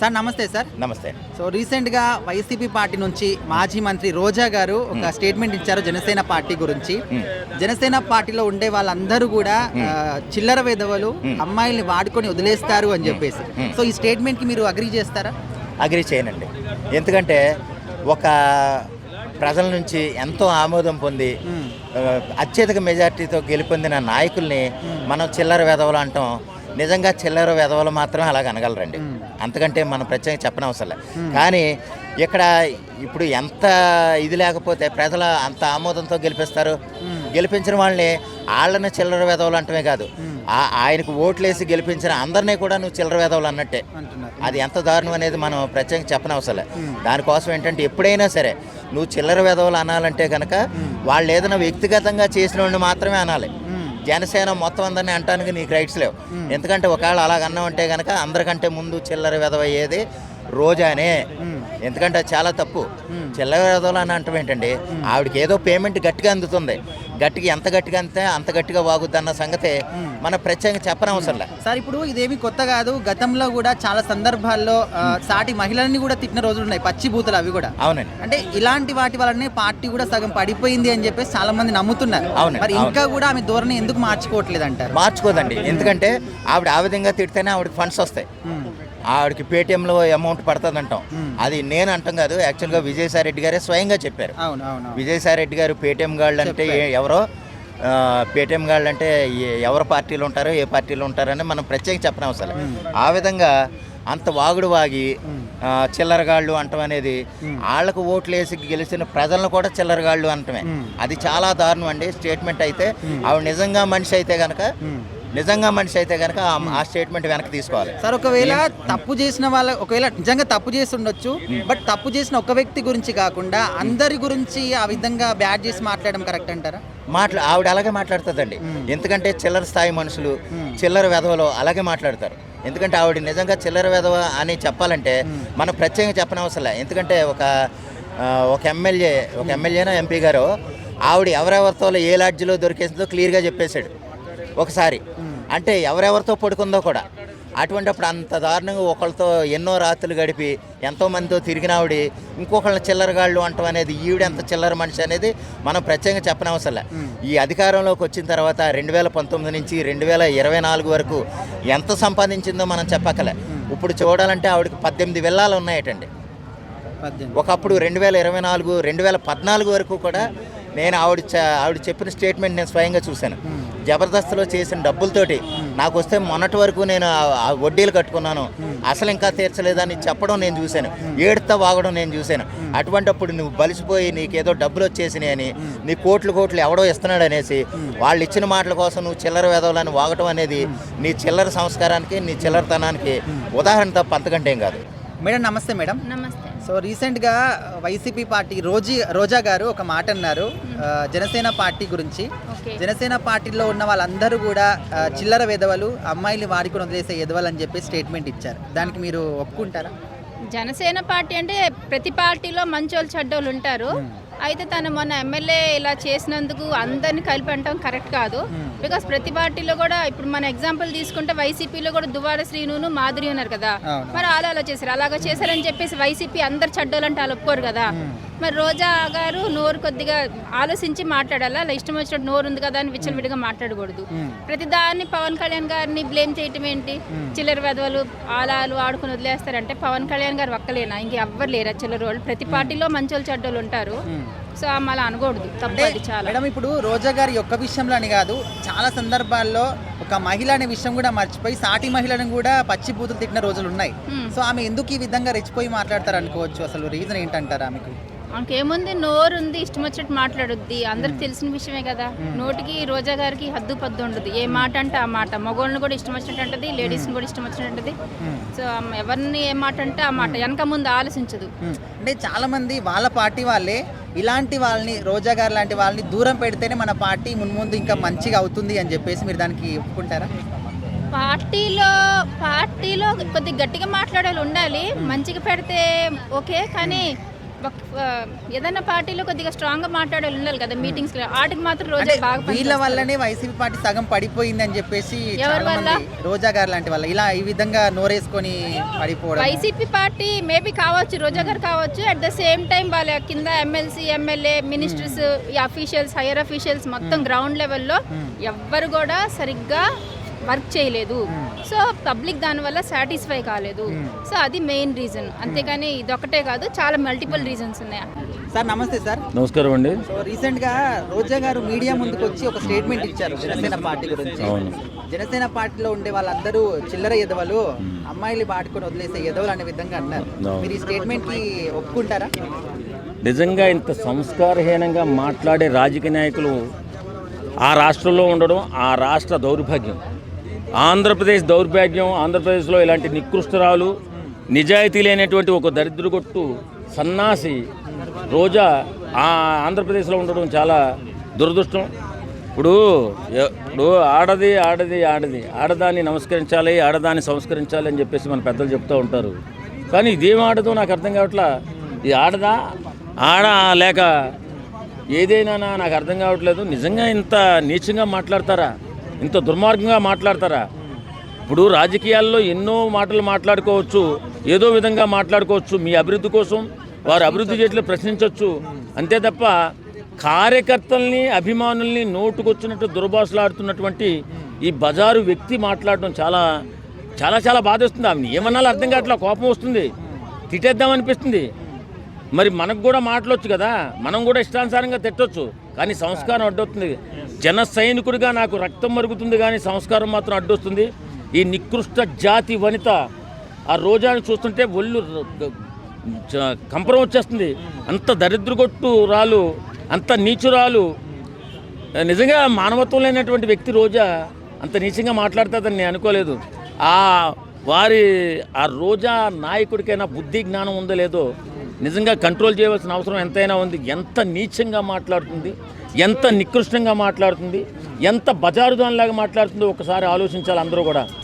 Sir నమస్తే sir. నమస్తే. So రీసెంట్గా వైసీపీ పార్టీ నుంచి మాజీ మంత్రి రోజా గారు ఒక స్టేట్మెంట్ ఇచ్చారు జనసేన పార్టీ గురించి. జనసేన పార్టీలో ఉండే వాళ్ళందరూ కూడా చిల్లర వెధవలు, అమ్మాయిల్ని వాడుకొని వదిలేస్తారు అని చెప్పేసి. సో ఈ స్టేట్మెంట్కి మీరు అగ్రీ చేస్తారా? అగ్రీ చేయనండి. ఎందుకంటే ఒక ప్రజల నుంచి ఎంతో ఆమోదం పొంది అత్యధిక మెజార్టీతో గెలుపొందిన నాయకుల్ని మనం చిల్లర వెధవలు అంటాం. నిజంగా చిల్లర వెధవలు మాత్రమే అలాగ అనగలరండి. అంతకంటే మనం ప్రత్యేకంగా చెప్పనవసరం లేదు. కానీ ఇక్కడ ఇప్పుడు ఎంత ఇది లేకపోతే ప్రజల అంత ఆమోదంతో గెలిపిస్తారు. గెలిపించిన వాళ్ళని చిల్లర వెధవలు అంటమే కాదు, ఆయనకు ఓట్లేసి గెలిపించిన అందరినీ కూడా నువ్వు చిల్లర వెధవలు అన్నట్టే. అది ఎంత దారుణం అనేది మనం ప్రత్యేకంగా చెప్పనవసరం లేదు. దానికోసం ఏంటంటే ఎప్పుడైనా సరే నువ్వు చిల్లర వెధవలు అనాలంటే కనుక వాళ్ళు ఏదైనా వ్యక్తిగతంగా చేసిన వాడిని మాత్రమే అనాలి. జనసేన మొత్తం అందరినీ అంటానికి నీకు రైట్స్ లేవు. ఎందుకంటే ఒకవేళ అలాగన్నామంటే కనుక అందరికంటే ముందు చిల్లర వెధవయ్యేది రోజానే. ఎందుకంటే అది చాలా తప్పు. చిల్లర వెధవలు అని అంటాం ఏంటండి, ఆవిడకి ఏదో పేమెంట్ గట్టిగా అందుతుంది, ఎంత గట్టిగా అంతే అంత గట్టిగా వాగుద్ది అన్న సంగతి మన ప్రత్యేకంగా చెప్పనవసరం లేదు. సార్ ఇప్పుడు ఇదేమి కొత్త కాదు. గతంలో కూడా చాలా సందర్భాల్లో సాటి మహిళల్ని కూడా తిట్టిన రోజులు ఉన్నాయి, పచ్చి బూతులు అవి కూడా. అవునండి. అంటే ఇలాంటి వాటి వల్లనే పార్టీ కూడా సగం పడిపోయింది అని చెప్పేసి చాలా మంది నమ్ముతున్నారు. మరి ఇంకా కూడా ఆమె ధోరణి ఎందుకు మార్చుకోవట్లేదు అంటారు? మార్చుకోదండి. ఎందుకంటే ఆవిడ ఆ విధంగా తిడితేనే ఆవిడకి ఫండ్స్ వస్తాయి. ఆవిడకి పేటిఎంలో అమౌంట్ పడుతుంది అంటాం. అది నేను అంటాం కాదు, యాక్చువల్గా విజయసాయి రెడ్డి గారే స్వయంగా చెప్పారు. విజయసాయి రెడ్డి గారు పేటిఎం గాళ్ళు అంటే ఎవరో, పేటిఎం గాళ్ళు అంటే ఎవరు పార్టీలు ఉంటారో ఏ పార్టీలు ఉంటారని మనం ప్రత్యేకంగా చెప్పనవసరం. ఆ విధంగా అంత వాగుడు వాగి చిల్లరగాళ్ళు అంటం అనేది, వాళ్ళకు ఓట్లు వేసి గెలిచిన ప్రజలను కూడా చిల్లరగాళ్ళు అంటమే. అది చాలా దారుణం అండి స్టేట్మెంట్. అయితే ఆవిడ నిజంగా మనిషి అయితే కనుక ఆ స్టేట్మెంట్ వెనక్కి తీసుకోవాలి. సార్ ఒకవేళ తప్పు చేసిన వాళ్ళ, ఒకవేళ నిజంగా తప్పు చేసి ఉండొచ్చు, బట్ తప్పు చేసిన ఒక వ్యక్తి గురించి కాకుండా అందరి గురించి ఆ విధంగా బ్యాడ్ చేసి మాట్లాడడం కరెక్ట్ అంటారా? ఆవిడ అలాగే మాట్లాడుతుందండి. ఎందుకంటే చిల్లర స్థాయి మనుషులు, చిల్లర వెధవలు అలాగే మాట్లాడతారు. ఎందుకంటే ఆవిడ నిజంగా చిల్లర వెధవ అని చెప్పాలంటే మనం ప్రత్యేకంగా చెప్పనవసరం లేదు. ఎందుకంటే ఒక ఎమ్మెల్యేనో ఎంపీ గారు ఆవిడ ఎవరెవరితో ఏ లాడ్జిలో దొరికేసిందో క్లియర్గా చెప్పేశాడు ఒకసారి. అంటే ఎవరెవరితో పడుకుందో కూడా. అటువంటిప్పుడు అంత దారుణంగా ఒకళ్ళతో ఎన్నో రాత్రులు గడిపి ఎంతోమందితో తిరిగిన ఆవిడ ఇంకొకళ్ళని చిల్లరగాళ్ళు అంటాం అనేది, ఈవిడ ఎంత చిల్లర మనిషి అనేది మనం ప్రత్యేకంగా చెప్పనవసరం. ఈ అధికారంలోకి వచ్చిన తర్వాత 2019 నుంచి 2024 వరకు ఎంత సంపాదించిందో మనం చెప్పక్కలే. ఇప్పుడు చూడాలంటే ఆవిడకి 18 విల్లాలు ఉన్నాయటండి. ఒకప్పుడు 2024, 2014 వరకు కూడా నేను ఆవిడ చెప్పిన స్టేట్మెంట్ నేను స్వయంగా చూశాను. జబర్దస్త్లో చేసిన డబ్బులతోటి నాకు వస్తే మొన్నటి వరకు నేను వడ్డీలు కట్టుకున్నాను, అసలు ఇంకా తీర్చలేదని చెప్పడం నేను చూశాను, ఏడుతా వాగడం నేను చూశాను. అటువంటిప్పుడు నువ్వు బలిసిపోయి నీకేదో డబ్బులు వచ్చేసినాయి అని, నీ కోట్లు ఎవడో ఇస్తున్నాడు అనేసి వాళ్ళు ఇచ్చిన మాటల కోసం నువ్వు చిల్లర వెధవలని వాగటం అనేది నీ చిల్లర సంస్కారానికి, నీ చిల్లరతనానికి ఉదాహరణ తప్ప అంతకంటే ఏం కాదు. మేడం నమస్తే. మేడం నమస్తే. సో రీసెంట్గా వైసీపీ పార్టీ రోజా గారు ఒక మాట అన్నారు జనసేన పార్టీ గురించి. జనసేన పార్టీలో ఉన్న వాళ్ళందరూ కూడా చిల్లర వెధవలు, అమ్మాయిలు వాడుకొని వదిలేసే ఎదవలు అని చెప్పి స్టేట్మెంట్ ఇచ్చారు. దానికి మీరు ఒప్పుకుంటారా? జనసేన పార్టీ అంటే ప్రతి పార్టీలో మంచోళ్ళు చెడ్డోళ్ళు ఉంటారు. అయితే తను మొన్న ఎమ్మెల్యే ఇలా చేసినందుకు అందరినీ కలిపి అంటాం కరెక్ట్ కాదు. బికాస్ ప్రతి పార్టీలో కూడా ఇప్పుడు మన ఎగ్జాంపుల్ తీసుకుంటే వైసీపీలో కూడా దువ్వాడ శ్రీను, మాధురి ఉన్నారు కదా. మరి అలా చేశారు, అలాగా చేశారని చెప్పేసి వైసీపీ అందరు చెడ్డోళ్ళంటే వాళ్ళు ఒప్పుకోరు కదా. మరి రోజా గారు నోరు కొద్దిగా ఆలోచించి మాట్లాడాలా, అలా ఇష్టం వచ్చినట్టు నోరు ఉంది కదా అని విచ్చలవిడిగా మాట్లాడకూడదు. ప్రతి దాన్ని పవన్ కళ్యాణ్ గారిని బ్లేమ్ చేయటం ఏంటి? చిల్లర వెధవలు ఆలాలు ఆడుకుని వదిలేస్తారంటే పవన్ కళ్యాణ్ గారు ఒక్కలేనా, ఇంకెవ్వరు లేరా చిల్లర వాళ్ళు? ప్రతి పార్టీలో మంచోళ్ళు చెడ్డోళ్ళు ఉంటారు. సో అలా అనకూడదు, తప్పది చాలా. మేడం ఇప్పుడు రోజా గారి యొక్క విషయంలో అని కాదు, చాలా సందర్భాల్లో ఒక మహిళ అనే విషయం కూడా మర్చిపోయి సాటి మహిళలను కూడా పచ్చి బూతులు తిట్టిన రోజులు ఉన్నాయి. సో ఆమె ఎందుకు ఈ విధంగా రెచ్చిపోయి మాట్లాడతారు అనుకోవచ్చు? అసలు రీజన్ ఏంటంటారా ఆమెకు? ఆమెకేముంది, నోరు ఉంది, ఇష్టం వచ్చినట్టు మాట్లాడుద్ది, అందరికి తెలిసిన విషయమే కదా. నోటికి రోజా గారికి హద్దు పద్దు ఉండదు, ఏ మాట అంటే ఆ మాట. మగవాళ్ళని కూడా ఇష్టం వచ్చినట్టు అంటది, లేడీస్ని కూడా ఇష్టం వచ్చినట్టు అంటది. సో ఎవరిని ఏ మాట అంటే ఆ మాట, వెనక ముందు ఆలోచించదు. అంటే చాలా మంది వాళ్ళ పార్టీ వాళ్ళే ఇలాంటి వాళ్ళని, రోజా గారు లాంటి వాళ్ళని దూరం పెడితేనే మన పార్టీ మున్ముందు ఇంకా మంచిగా అవుతుంది అని చెప్పేసి మీరు దానికి ఒప్పుకుంటారా? పార్టీలో కొద్దిగా గట్టిగా మాట్లాడాలి, ఉండాలి. మంచిగా పెడితే ఓకే, కానీ ఏదైనా పార్టీలో కొద్దిగా స్ట్రాంగ్ గా మాట్లాడాలి ఉండాలి కదా మీటింగ్స్ లో, వాటికి మాత్రం రోజా బాగా వీళ్ళ వల్లనే వైసీపీ పార్టీ సగం పడిపోయింది అని చెప్పేసి ఎవరి చాలా వల్ల? మంది, రోజా గారు లాంటి వల్ల ఇలా ఈ విధంగా నోరేసుకొని పడిపోవడం. వైసీపీ పార్టీ మేబీ కావచ్చు, రోజా గారు కావచ్చు. అట్ ద సేమ్ టైం వాళ్ళ కింద ఎమ్మెల్సీ, ఎమ్మెల్యే, మినిస్టర్స్, ఈ అఫీషియల్స్, హైయర్ అఫీషియల్స్ మొత్తం గ్రౌండ్ లెవెల్లో ఎవ్వరు కూడా సరిగ్గా వర్క్ చేయలేదు. సో పబ్లిక్ దానివల్ల సాటిస్ఫై కాలేదు. సో అది మెయిన్ రీజన్, అంతేగాని ఇదొకటే కాదు, చాలా మల్టిపుల్ రీజన్స్ ఉన్నాయి. సార్ నమస్తే సార్. నమస్కారం అండి. సో రీసెంట్ గా రోజా గారు మీడియా ముందుకు వచ్చి ఒక స్టేట్మెంట్ ఇచ్చారు జనసేన పార్టీ గురించి. అవును. జనసేన పార్టీలో ఉండే వాళ్ళందరూ చిల్లర ఎదవలు, అమ్మాయిలు బాటుకొని వదిలేసే ఎదవలు అనే విధంగా అన్నారు. అవును. మీరు ఈ స్టేట్మెంట్ కి ఒప్పుకుంటారా? నిజంగా ఇంత సంస్కారహీనంగా మాట్లాడే రాజకీయ నాయకులు ఆ రాష్ట్రంలో ఉండడం ఆ రాష్ట్ర దౌర్భాగ్యం, ఆంధ్రప్రదేశ్ దౌర్భాగ్యం. ఆంధ్రప్రదేశ్లో ఇలాంటి నికృష్టరాలు, నిజాయితీ లేనటువంటి ఒక దరిద్రగొట్టు సన్నాసి రోజా ఆంధ్రప్రదేశ్లో ఉండడం చాలా దురదృష్టం. ఇప్పుడు ఆడదాన్ని నమస్కరించాలి, ఆడదాన్ని సంస్కరించాలి అని చెప్పేసి మన పెద్దలు చెప్తూ ఉంటారు. కానీ ఇదేం ఆడదో నాకు అర్థం కావట్లా. ఇది ఆడదా లేక ఏదైనా నాకు అర్థం కావట్లేదు. నిజంగా ఇంత నీచంగా మాట్లాడతారా, ఇంత దుర్మార్గంగా మాట్లాడతారా? ఇప్పుడు రాజకీయాల్లో ఎన్నో మాటలు మాట్లాడుకోవచ్చు, ఏదో విధంగా మాట్లాడుకోవచ్చు, మీ అభివృద్ధి కోసం వారు అభివృద్ధి చేయట్లు ప్రశ్నించవచ్చు. అంతే తప్ప కార్యకర్తల్ని, అభిమానుల్ని నోటుకొచ్చినట్టు దుర్భాషలాడుతున్నటువంటి ఈ బజారు వ్యక్తి మాట్లాడడం చాలా చాలా చాలా బాధేస్తుంది. ఆమె ఏమన్నాలో అర్థం కావట్లా, కోపం వస్తుంది, తిట్టేద్దామనిపిస్తుంది. మరి మనకు కూడా మాట్లాడొచ్చు కదా, మనం కూడా ఇష్టానుసారంగా తిట్టొచ్చు, కానీ సంస్కారం అడ్డొస్తుంది. జన సైనికుడిగా నాకు రక్తం మరుగుతుంది, కానీ సంస్కారం మాత్రం అడ్డొస్తుంది. ఈ నికృష్ట జాతి వనిత ఆ రోజాను చూస్తుంటే ఒళ్ళు కంపరం వచ్చేస్తుంది. అంత దరిద్రగొట్టు రాలు, అంత నీచురాలు, నిజంగా మానవత్వం లేనటువంటి వ్యక్తి రోజా అంత నీచంగా మాట్లాడుతుందని నేను అనుకోలేదు. ఆ రోజా నాయకుడికైనా బుద్ధి జ్ఞానం ఉందో లేదో నిజంగా కంట్రోల్ చేయవలసిన అవసరం ఎంతైనా ఉంది. ఎంత నీచంగా మాట్లాడుతుంది, ఎంత నికృష్టంగా మాట్లాడుతుంది, ఎంత బజారుదానిలాగా మాట్లాడుతుందో ఒకసారి ఆలోచించాలి అందరూ కూడా.